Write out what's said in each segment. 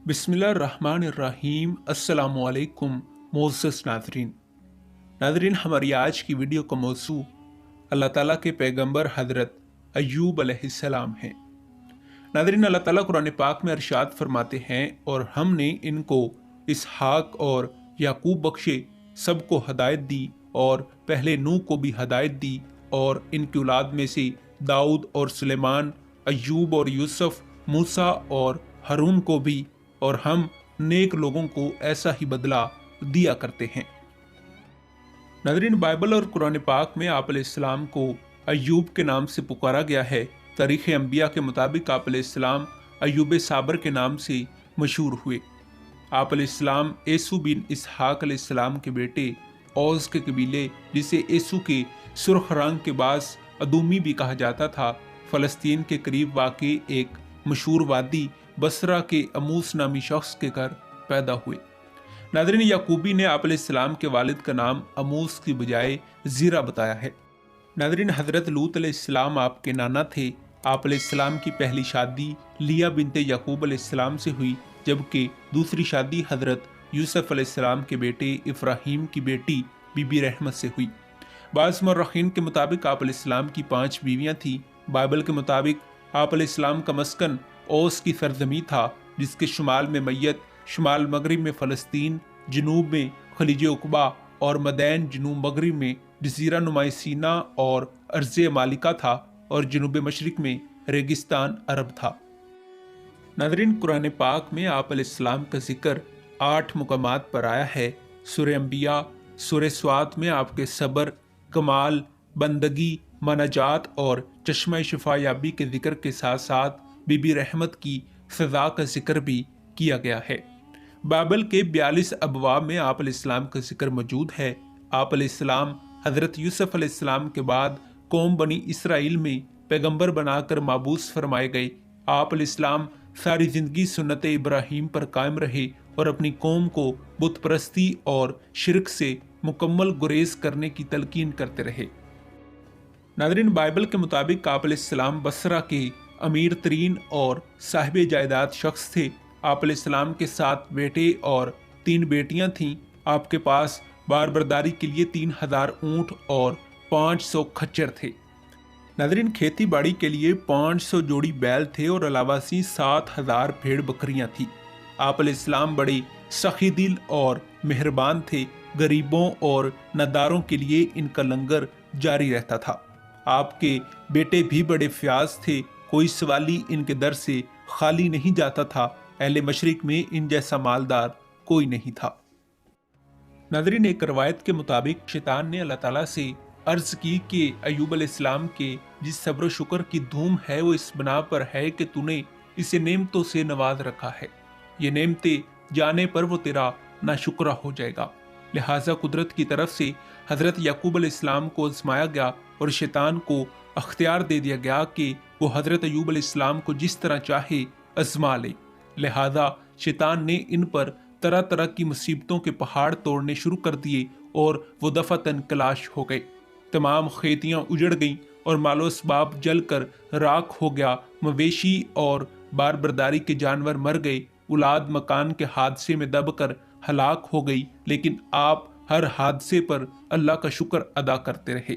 बिस्मिल्लाहिर्रहमानिर्रहीम। अस्सलामुअलैकुम मोअज़्ज़ज़ नाज़रीन, हमारी आज की वीडियो का मौज़ू अल्लाह ताला के पैगंबर हज़रत अय्यूब अलैहिस्सलाम हैं। नाज़रीन, अल्लाह ताला कुरान पाक में इरशाद फरमाते हैं, और हमने इनको इसहाक और याकूब बख्शे, सबको हदायत दी, और पहले नूह को भी हदायत दी, और इनकी औलाद में से दाऊद और सुलेमान, अय्यूब और यूसुफ, मूसा और हारून को भी, और हम नेक लोगों को ऐसा ही बदला दिया करते हैं। नाज़रीन, बाइबल और कुरान पाक में आप अलैहिस्सलाम को अय्यूब के नाम से पुकारा गया है। तारीख़ अंबिया के मुताबिक आप अलैहिस्सलाम अय्यूब साबर के नाम से मशहूर हुए। आप अलैहिस्सलाम एसू बिन इसहाक अलैहिस्सलाम के बेटे, औस के कबीले, जिसे एसू के सुर्ख रंग के बास अदूमी भी कहा जाता था, फ़लस्तीन के करीब वाक़ई एक मशहूर वादी बसरा के अमूस नामी शख्स के घर पैदा हुए। नाज़रीन, याकूबी ने आप अलैहिस्सलाम के वालिद का नाम अमूस की बजाय ज़ीरा बताया है। नाज़रीन, हज़रत लूत अलैहिस्सलाम आपके नाना थे। आप अलैहिस्सलाम की पहली शादी लिया बिनते याकूब अलैहिस्सलाम से हुई, जबकि दूसरी शादी हज़रत यूसुफ अलैहिस्सलाम के बेटे इब्राहीम की बेटी बीबी रहमत से हुई। बाज़ मौर्रखीन के मुताबिक आप अलैहिस्सलाम की 5 बीवियाँ थीं। बाइबल के मुताबिक आप अलैहिस्सलाम का मस्कन औस की सरजमी था, जिसके शुमाल में मय्यत, शुमाल मगरिब में फ़लस्तीन, जनूब में खलीज उक़बा और मदैन जनूब मगरिब में जज़ीरा नुमा सीना और अर्ज़ मालिका था, और जनूब मशरिक में रेगिस्तान अरब था। नाज़रीन, कुरान पाक में आप अलैहिस्सलाम का जिक्र 8 मुकामात पर आया है। सूरह अंबिया, सूरह स्वात में आपके सब्र, कमाल, बंदगी, मनाजात और चश्मा शिफा याबी के जिक्र के साथ साथ बीबी रहमत की सज़ा का जिक्र भी किया गया है। बाइबल के 42 अबवाब में आप अलैहिस्सलाम का जिक्र मौजूद है। आप अलैहिस्सलाम हज़रत यूसुफ अलैहिस्सलाम के बाद कौम बनी इसराइल में पैगंबर बनाकर माबूस फरमाए गए। आप अलैहिस्सलाम सारी ज़िंदगी सुन्नत इब्राहीम पर कायम रहे और अपनी कौम को बुत परस्ती और शिरक से मुकम्मल गुरेज करने की तलकीन करते रहे। नाज़रीन, बाइबल के मुताबिक आप अलैहिस्सलाम बसरा के अमीर तरीन और साहिब जायदाद शख्स थे। आप अलैहिस्सलाम के 7 बेटे और 3 बेटियां थीं। आपके पास बारबरदारी के लिए 3000 ऊँट और 500 खच्चर थे। नाज़रीन, खेती बाड़ी के लिए 500 जोड़ी बैल थे और अलावासी 7000 भेड़ बकरियां थी। आप अलैहिस्सलाम बड़े सखी दिल और मेहरबान थे। गरीबों और नदारों के लिए इनका लंगर जारी रहता था। आपके बेटे भी बड़े फ्याज थे। कोई सवाली इनके दर से खाली नहीं जाता था। अहले मशरिक में इन जैसा मालदार कोई नहीं था। नाज़रीन, एक रवायत के मुताबिक शैतान ने अल्लाह ताला से अर्ज की कि अय्यूब अलैहिस्सलाम के जिस सब्र शुक्र की धूम है वो इस बना पर है कि तूने इसे नेमतों से नवाज रखा है। ये नेमतें जाने पर वो तेरा नाशुक्रा हो जाएगा। लिहाजा कुदरत की तरफ से हज़रत याकूब अलैहिस्सलाम को आजमाया गया और शैतान को अख्तियार दे दिया गया कि वो हज़रत अय्यूब अलैहिस्सलाम को जिस तरह चाहे आजमा ले। लिहाजा शैतान ने इन पर तरह तरह की मुसीबतों के पहाड़ तोड़ने शुरू कर दिए और वो दफातन कलाश हो गए। तमाम खेतियाँ उजड़ गईं और मालो असबाब जल कर राख हो गया। मवेशी और बारबरदारी के जानवर मर गए। औलाद मकान के हादसे में दब कर हलाक हो गई। लेकिन आप हर हादसे पर अल्लाह का शुक्र अदा करते रहे।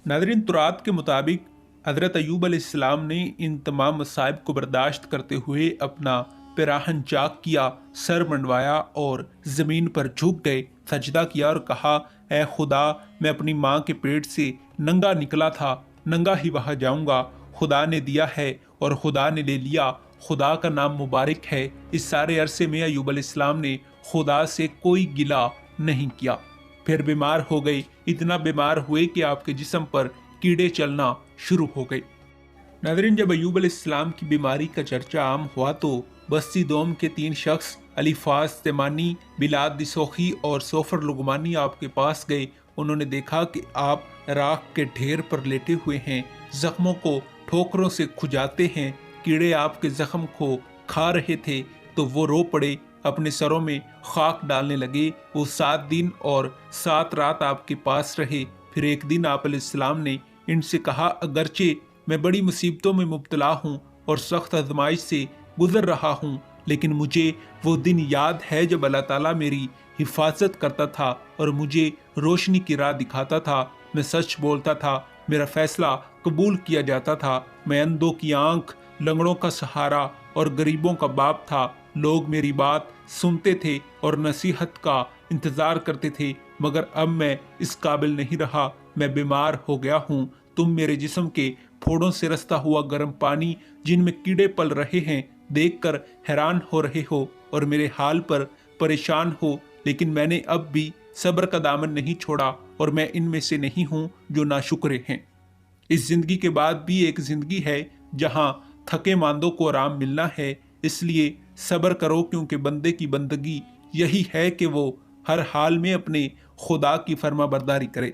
नाज़रीन, तुरात के मुताबिक हज़रत अय्यूब अलैहिस्सलाम ने इन तमाम मसाइब को बर्दाश्त करते हुए अपना पिराहन चाक किया, सर मंडवाया और ज़मीन पर झुक गए, सजदा किया और कहा, ऐ खुदा, मैं अपनी माँ के पेट से नंगा निकला था, नंगा ही वहाँ जाऊँगा। खुदा ने दिया है और खुदा ने ले लिया। खुदा का नाम मुबारक है। इस सारे अरसे में अय्यूब अलैहिस्सलाम ने खुदा से कोई गिला नहीं किया। फिर बीमार हो गए। इतना बीमार हुए कि आपके जिस्म पर कीड़े चलना शुरू हो गए। नाज़रीन, जब अय्यूब अलैहिस्सलाम की बीमारी का चर्चा आम हुआ तो बस्ती दोम के 3 शख्स अलीफास तेमानी, बिलाद दिसोखी और सोफर लुगमानी आपके पास गए। उन्होंने देखा कि आप राख के ढेर पर लेटे हुए हैं, जख्मों को ठोकरों से खुजाते हैं, कीड़े आपके जख्म को खा रहे थे। तो वो रो पड़े, अपने सरों में खाक डालने लगे। वो 7 दिन और 7 रात आपके पास रहे। फिर एक दिन आप अलैहिस्सलाम ने इनसे कहा, अगरचे मैं बड़ी मुसीबतों में मुब्तला हूँ और सख्त आजमाइश से गुजर रहा हूँ, لیکن مجھے وہ دن یاد ہے جب اللہ تعالیٰ میری حفاظت کرتا تھا اور مجھے روشنی کی راہ دکھاتا تھا، میں سچ بولتا تھا، میرا فیصلہ قبول کیا جاتا تھا، میں اندھوں کی آنکھ، لنگڑوں کا سہارا اور غریبوں کا باپ تھا۔ لوگ میری بات سنتے تھے اور نصیحت کا انتظار کرتے تھے، مگر اب میں اس قابل نہیں رہا، میں بیمار ہو گیا ہوں۔ تم میرے جسم کے پھوڑوں سے رستا ہوا گرم پانی جن میں کیڑے پل رہے ہیں دیکھ کر حیران ہو رہے ہو اور میرے حال پر پریشان ہو، لیکن میں نے اب بھی صبر کا دامن نہیں چھوڑا اور میں ان میں سے نہیں ہوں جو ناشکرے ہیں۔ اس زندگی کے بعد بھی ایک زندگی ہے جہاں تھکے ماندوں کو آرام ملنا ہے، اس لیے صبر کرو، کیونکہ بندے کی بندگی یہی ہے کہ وہ ہر حال میں اپنے خدا کی فرما برداری کرے۔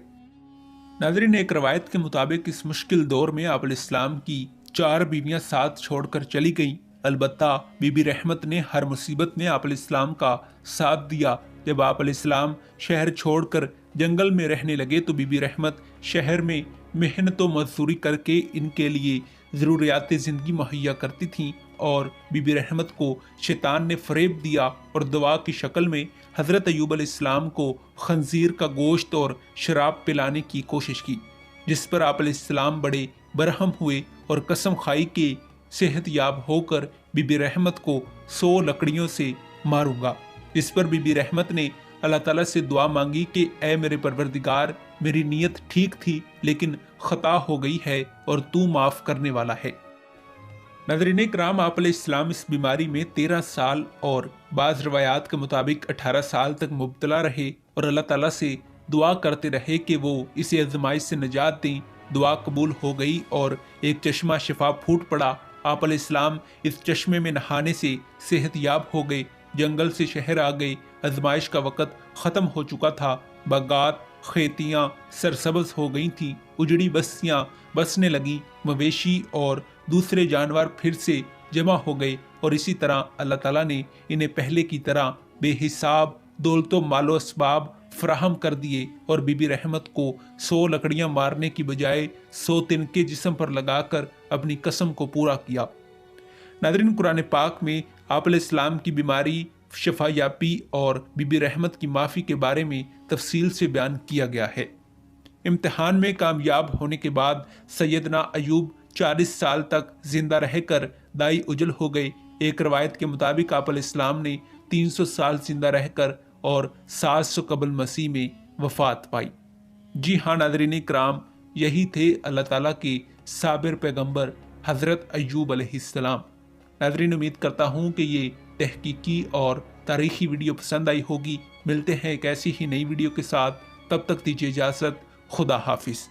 ناظرین، ایک روایت کے مطابق اس مشکل دور میں آپ علیہ السلام کی 4 بیویاں ساتھ چھوڑ کر چلی گئیں۔ البتہ بی بی رحمت نے ہر مصیبت میں آپ علیہ السلام کا ساتھ دیا۔ جب آپ علیہ السلام شہر چھوڑ کر جنگل میں رہنے لگے تو بی بی رحمت شہر میں محنت و مزدوری کر کے ان کے لیے ضروریات زندگی مہیا کرتی تھیں، اور بی بی رحمت کو شیطان نے فریب دیا اور دعا کی شکل میں حضرت ایوب علیہ السلام کو خنزیر کا گوشت اور شراب پلانے کی کوشش کی، جس پر آپ علیہ السلام بڑے برہم ہوئے اور قسم کھائی کہ صحت یاب ہو کر بی بی رحمت کو 100 لکڑیوں سے ماروں گا۔ اس پر بی بی رحمت نے اللہ تعالیٰ سے دعا مانگی کہ اے میرے پروردگار، میری نیت ٹھیک تھی لیکن خطا ہو گئی ہے اور تو معاف کرنے والا ہے۔ ناظرین کرام، آپ علیہ السلام اس بیماری میں 13 سال اور بعض روایات کے مطابق 18 سال تک مبتلا رہے اور اللہ تعالیٰ سے دعا کرتے رہے کہ وہ اسے آزمائش سے نجات دیں۔ دعا قبول ہو گئی اور ایک چشمہ شفا پھوٹ پڑا۔ آپ علیہ السلام اس چشمے میں نہانے سے صحت یاب ہو گئے، جنگل سے شہر آ گئے۔ آزمائش کا وقت ختم ہو چکا تھا، باغات کھیتیاں سرسبز ہو گئی تھیں، اجڑی بستیاں بسنے لگیں، مویشی اور دوسرے جانور پھر سے جمع ہو گئے، اور اسی طرح اللہ تعالیٰ نے انہیں پہلے کی طرح بے حساب دولت و مال و اسباب فراہم کر دیے، اور بی بی رحمت کو 100 لکڑیاں مارنے کی بجائے 100 تنکے جسم پر لگا کر اپنی قسم کو پورا کیا۔ ناظرین، قرآن پاک میں آپ علیہ السلام کی بیماری، شفا یابی اور بی بی رحمت کی معافی کے بارے میں تفصیل سے بیان کیا گیا ہے۔ امتحان میں کامیاب ہونے کے بعد سیدنا ایوب 40 سال تک زندہ رہ کر دائی اجل ہو گئے۔ ایک روایت کے مطابق آپ علیہ السلام نے 300 سال زندہ رہ کر اور 700 قبل مسیح میں وفات پائی۔ جی ہاں ناظرین کرام، یہی تھے اللہ تعالیٰ کے صابر پیغمبر حضرت ایوب علیہ السلام۔ ناظرین، امید کرتا ہوں کہ یہ تحقیقی اور تاریخی ویڈیو پسند آئی ہوگی۔ ملتے ہیں ایک ایسی ہی نئی ویڈیو کے ساتھ، تب تک دیجیے اجازت، خدا حافظ۔